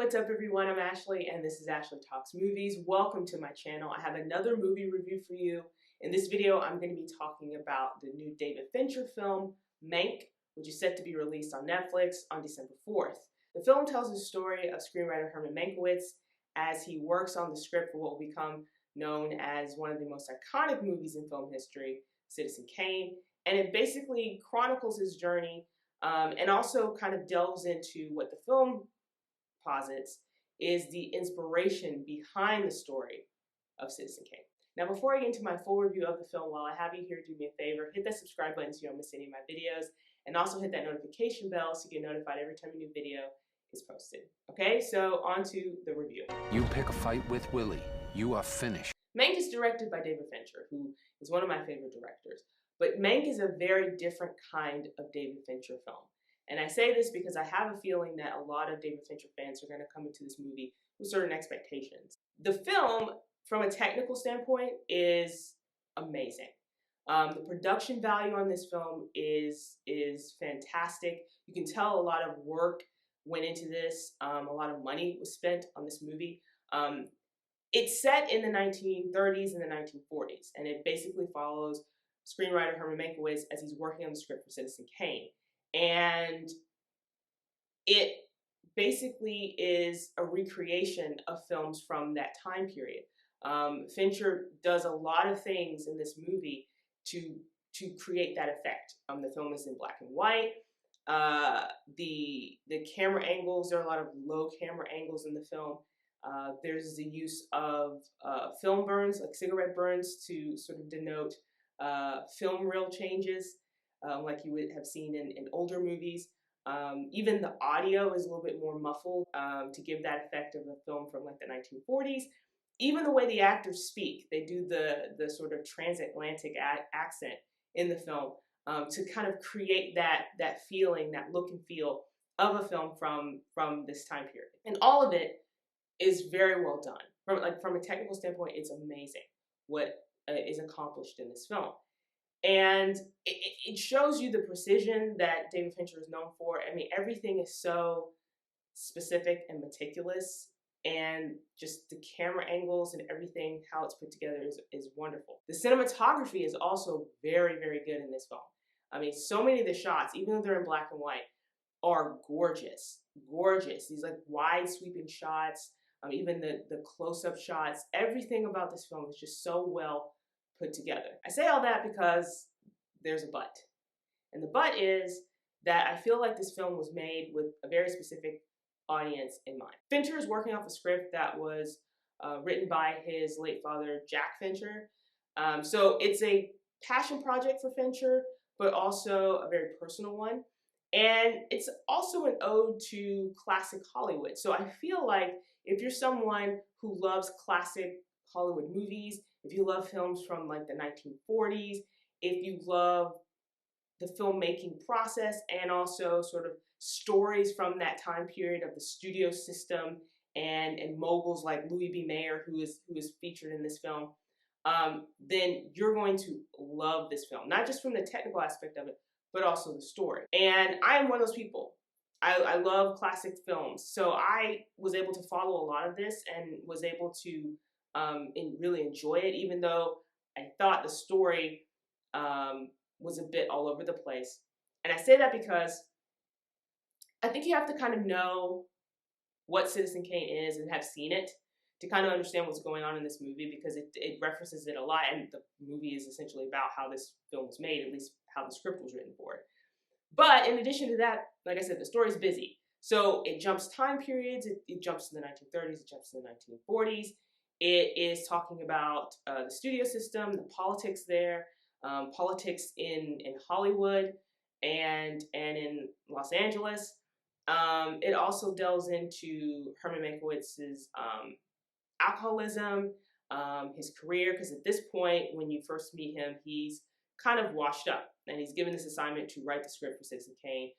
what's up everyone? I'm Ashley and this is Ashley Talks Movies. Welcome to my channel. I have another movie review for you. In this video, I'm going to be talking about the new David Fincher film, Mank, which is set to be released on Netflix on December 4th. The film tells the story of screenwriter Herman Mankiewicz as he works on the script for what will become known as one of the most iconic movies in film history, Citizen Kane, and it basically chronicles his journey and also kind of delves into what the film posits is the inspiration behind the story of Citizen Kane. Now, before I get into my full review of the film, while I have you here, do me a favor, hit that subscribe button so you don't miss any of my videos, and also hit that notification bell so you get notified every time a new video is posted. Okay, so on to the review. You pick a fight with Willie, you are finished. Mank is directed by David Fincher, who is one of my favorite directors. But Mank is a very different kind of David Fincher film. And I say this because I have a feeling that a lot of David Fincher fans are going to come into this movie with certain expectations. The film, from a technical standpoint, is amazing. The production value on this film is fantastic. You can tell a lot of work went into this. A lot of money was spent on this movie. It's set in the 1930s and the 1940s, and it basically follows screenwriter Herman Mankiewicz as he's working on the script for Citizen Kane. And it basically is a recreation of films from that time period. Fincher does a lot of things in this movie to create that effect. The film is in black and white. The camera angles, there are a lot of low camera angles in the film. There's the use of film burns, like cigarette burns, to sort of denote film reel changes, like you would have seen in older movies. Even the audio is a little bit more muffled to give that effect of a film from like the 1940s. Even the way the actors speak, they do the sort of transatlantic accent in the film to kind of create that feeling, that look and feel of a film from this time period. And all of it is very well done. From a technical standpoint, it's amazing what is accomplished in this film. And it shows you the precision that David Fincher is known for. I mean, everything is so specific and meticulous, and just the camera angles and everything, how it's put together is wonderful. The cinematography is also very, very good in this film. I mean, so many of the shots, even though they're in black and white, are gorgeous, gorgeous. These like wide sweeping shots, even the close-up shots, everything about this film is just so well put together. I say all that because there's a but. And the but is that I feel like this film was made with a very specific audience in mind. Fincher is working off a script that was written by his late father, Jack Fincher. So it's a passion project for Fincher, but also a very personal one. And it's also an ode to classic Hollywood. So I feel like if you're someone who loves classic Hollywood movies, if you love films from like the 1940s, if you love the filmmaking process and also sort of stories from that time period of the studio system and moguls like Louis B. Mayer, who is featured in this film, then you're going to love this film. Not just from the technical aspect of it, but also the story. And I am one of those people. I love classic films. So I was able to follow a lot of this and was able to really enjoy it, even though I thought the story was a bit all over the place. And I say that because I think you have to kind of know what Citizen Kane is and have seen it to kind of understand what's going on in this movie, because it references it a lot, and the movie is essentially about how this film was made, at least how the script was written for it. But in addition to that, like I said, the story's busy. So it jumps time periods, it jumps to the 1930s, it jumps to the 1940s. It is talking about the studio system, the politics there, politics in Hollywood and in Los Angeles. It also delves into Herman Mankiewicz's alcoholism, his career, because at this point, when you first meet him, he's kind of washed up, and he's given this assignment to write the script for Citizen Kane.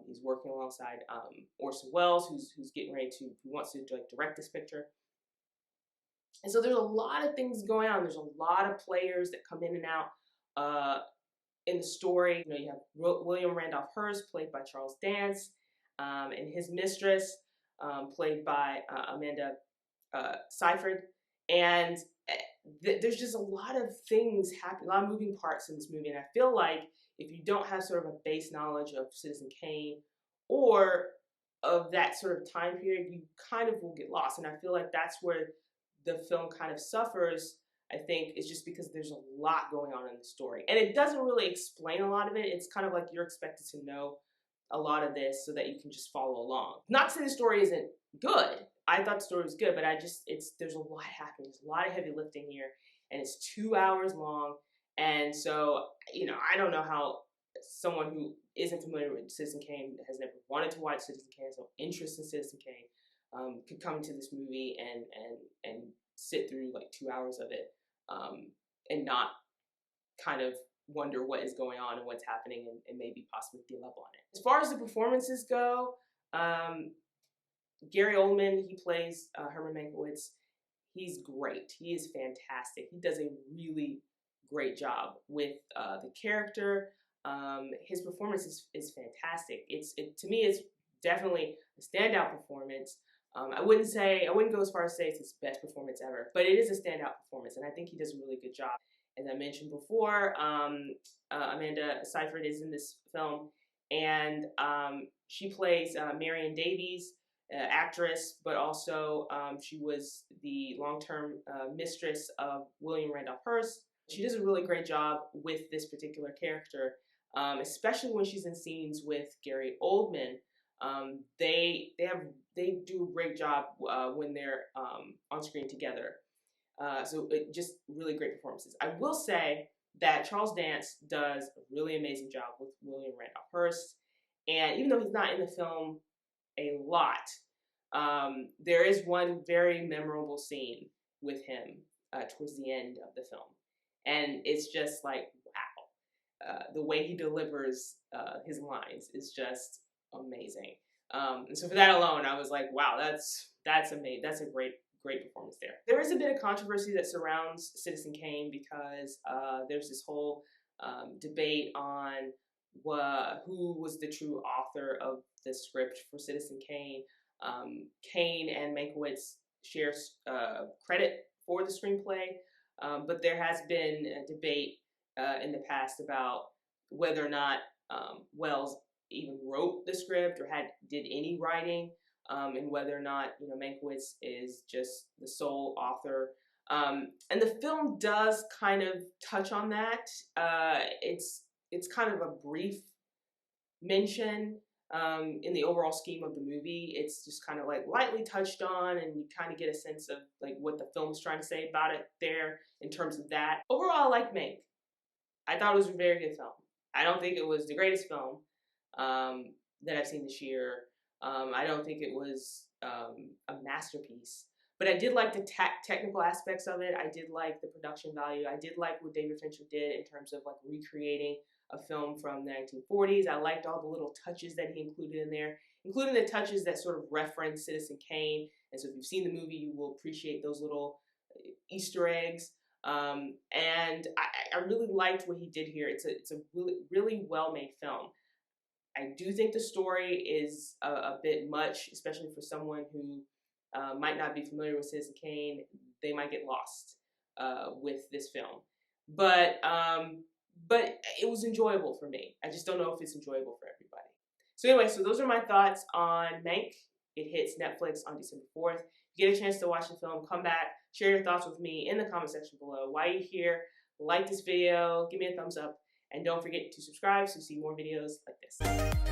He's working alongside Orson Welles, who's getting ready who wants to direct this picture. And so there's a lot of things going on. There's a lot of players that come in and out in the story. You have William Randolph Hearst, played by Charles Dance, and his mistress, played by Amanda Seyfried, and there's just a lot of things happening, a lot of moving parts in this movie, and I feel like if you don't have sort of a base knowledge of Citizen Kane or of that sort of time period, you kind of will get lost, and I feel like that's where the film kind of suffers. I think is just because there's a lot going on in the story, and it doesn't really explain a lot of it. It's kind of like you're expected to know a lot of this so that you can just follow along. Not to say the story isn't good. I thought the story was good, but there's a lot happening. There's a lot of heavy lifting here, and it's 2 hours long. And so, I don't know how someone who isn't familiar with Citizen Kane, has never wanted to watch Citizen Kane, has no interest in Citizen Kane, could come to this movie and sit through like 2 hours of it, and not kind of wonder what is going on and what's happening, and maybe possibly give up on it. As far as the performances go, Gary Oldman, he plays Herman Mankiewicz. He's great. He is fantastic. He does a really great job with the character. His performance is fantastic. To me, it's definitely a standout performance. I wouldn't go as far as say it's his best performance ever, but it is a standout performance, and I think he does a really good job. As I mentioned before, Amanda Seyfried is in this film, and she plays Marion Davies, actress, but also she was the long-term mistress of William Randolph Hearst. She does a really great job with this particular character, especially when she's in scenes with Gary Oldman. They do a great job when they're on screen together. So just really great performances. I will say that Charles Dance does a really amazing job with William Randolph Hearst, and even though he's not in the film a lot, there is one very memorable scene with him towards the end of the film, and it's just like, wow, the way he delivers his lines is just amazing. And so for that alone, I was like, wow, that's amazing. That's a great performance there. There is a bit of controversy that surrounds Citizen Kane because there's this whole debate on who was the true author of the script for Citizen Kane. Kane and Mankiewicz share credit for the screenplay, but there has been a debate in the past about whether or not Wells even wrote the script or did any writing. And whether or not Mankiewicz is just the sole author, and the film does kind of touch on that. It's kind of a brief mention in the overall scheme of the movie. It's just kind of like lightly touched on, and you kind of get a sense of like what the film is trying to say about it there in terms of that. Overall, I like Mank. I thought it was a very good film. I don't think it was the greatest film that I've seen this year. I don't think it was a masterpiece, but I did like the technical aspects of it. I did like the production value. I did like what David Fincher did in terms of like recreating a film from the 1940s. I liked all the little touches that he included in there, including the touches that sort of reference Citizen Kane. And so if you've seen the movie, you will appreciate those little Easter eggs. And I really liked what he did here. It's a really, really well-made film. I do think the story is a bit much, especially for someone who might not be familiar with Citizen Kane. They might get lost with this film, but it was enjoyable for me. I just don't know if it's enjoyable for everybody. So anyway, so those are my thoughts on Mank. It hits Netflix on December 4th. If you get a chance to watch the film, come back, share your thoughts with me in the comment section below. While you're here, like this video, give me a thumbs up, and don't forget to subscribe so you see more videos like this.